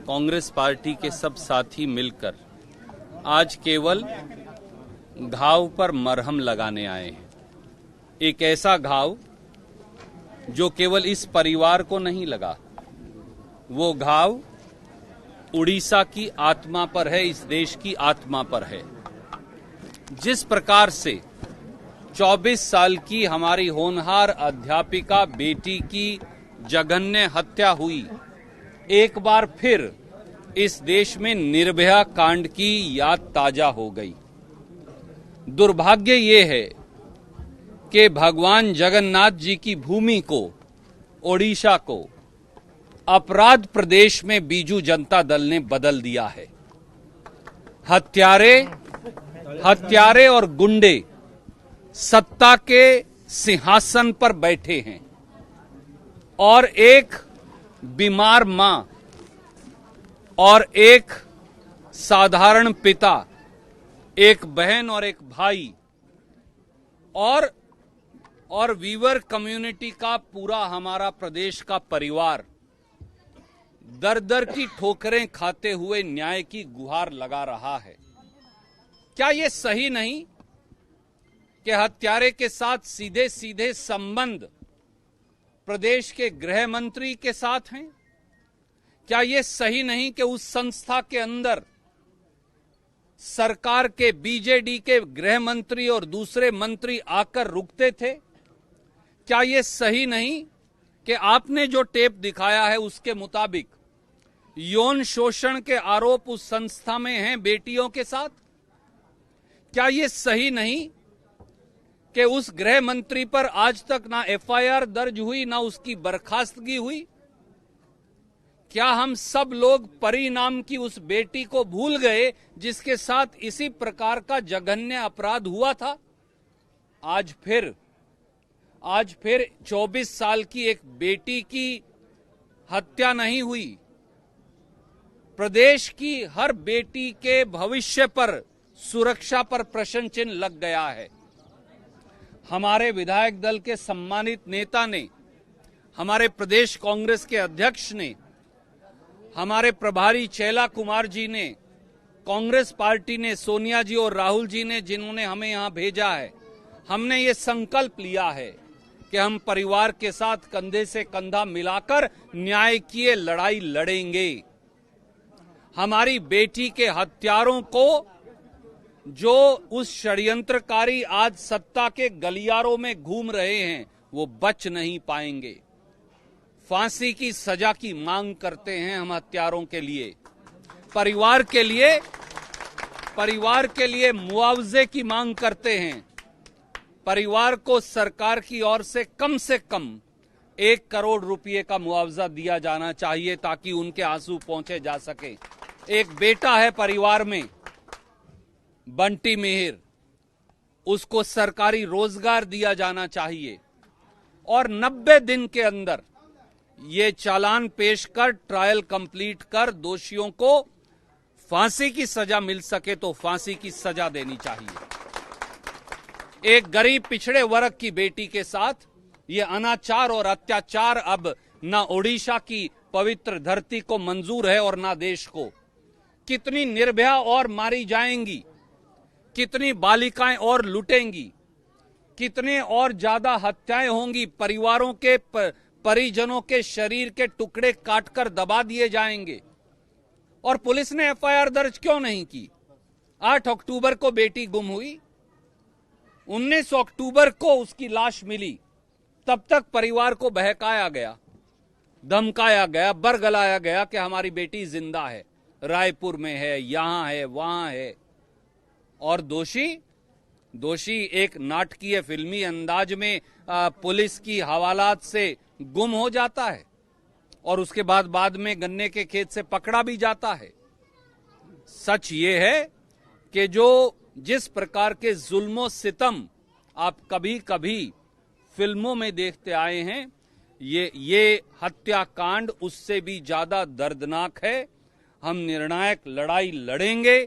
Congress party के सब साथी मिलकर आज केवल घाव पर मरहम लगाने आए हैं। एक ऐसा घाव जो केवल इस परिवार को नहीं लगा, वो घाव उड़ीसा की आत्मा पर है, इस देश की आत्मा पर है। जिस प्रकार से 24 साल की हमारी होनहार अध्यापिका बेटी की जघन्य हत्या हुई, एक बार फिर इस देश में निर्भया कांड की याद ताजा हो गई। दुर्भाग्य ये है कि भगवान जगन्नाथ जी की भूमि को, ओडिशा को, अपराध प्रदेश में बीजू जनता दल ने बदल दिया है। हत्यारे और गुंडे सत्ता के सिंहासन पर बैठे हैं और एक बीमार मां और एक साधारण पिता, एक बहन और एक भाई और वीवर कम्युनिटी का पूरा हमारा प्रदेश का परिवार दर दर की ठोकरें खाते हुए न्याय की गुहार लगा रहा है। क्या यह सही नहीं कि हत्यारे के साथ सीधे सीधे संबंध प्रदेश के गृह मंत्री के साथ हैं? क्या यह सही नहीं कि उस संस्था के अंदर सरकार के बीजेडी के गृह मंत्री और दूसरे मंत्री आकर रुकते थे? क्या यह सही नहीं कि आपने जो टेप दिखाया है उसके मुताबिक यौन शोषण के आरोप उस संस्था में हैं बेटियों के साथ? क्या यह सही नहीं कि उस गृह मंत्री पर आज तक ना एफआईआर दर्ज हुई, ना उसकी बर्खास्तगी हुई? क्या हम सब लोग परिणाम की उस बेटी को भूल गए जिसके साथ इसी प्रकार का जघन्य अपराध हुआ था? आज फिर 24 साल की एक बेटी की हत्या नहीं हुई। प्रदेश की हर बेटी के भविष्य पर, सुरक्षा पर प्रश्न चिन्ह लग गया है। हमारे विधायक दल के सम्मानित नेता ने, हमारे प्रदेश कांग्रेस के अध्यक्ष ने, हमारे प्रभारी चेला कुमार जी ने, कांग्रेस पार्टी ने, सोनिया जी और राहुल जी ने, जिन्होंने हमें यहां भेजा है, हमने ये संकल्प लिया है कि हम परिवार के साथ कंधे से कंधा मिलाकर न्याय की लड़ाई लड़ेंगे। हमारी बेटी के हत्यारों को, जो उस षड्यंत्रकारी आज सत्ता के गलियारों में घूम रहे हैं, वो बच नहीं पाएंगे। फांसी की सजा की मांग करते हैं हम हत्यारों के लिए। परिवार के लिए मुआवजे की मांग करते हैं। परिवार को सरकार की ओर से कम 1 करोड़ रुपए का मुआवजा दिया जाना चाहिए ताकि उनके आंसू पहुंचे जा सके। एक बेटा है परिवार में, बंटी मिहिर, उसको सरकारी रोजगार दिया जाना चाहिए और 90 दिन के अंदर ये चालान पेश कर, ट्रायल कंप्लीट कर दोषियों को फांसी की सजा मिल सके तो फांसी की सजा देनी चाहिए। एक गरीब पिछड़े वर्ग की बेटी के साथ ये अनाचार और अत्याचार अब ना ओडिशा की पवित्र धरती को मंजूर है और ना देश को। कितनी निर्भया और मारी जाएंगी, कितनी बालिकाएं और लुटेंगी, कितने और ज्यादा हत्याएं होंगी, परिवारों के परिजनों के शरीर के टुकड़े काटकर दबा दिए जाएंगे। और पुलिस ने एफआईआर दर्ज क्यों नहीं की? 8 अक्टूबर को बेटी गुम हुई, 19 अक्टूबर को उसकी लाश मिली। तब तक परिवार को बहकाया गया, धमकाया गया, बरगलाया गया कि हमारी बेटी जिंदा है, रायपुर में है, यहां है, वहां है। और दोषी एक नाटकीय फिल्मी अंदाज में पुलिस की हवालात से गुम हो जाता है और उसके बाद में गन्ने के खेत से पकड़ा भी जाता है। सच ये है कि जिस प्रकार के जुल्मो सितम आप कभी कभी फिल्मों में देखते आए हैं, ये हत्याकांड उससे भी ज्यादा दर्दनाक है। हम निर्णायक लड़ाई लड़ेंगे।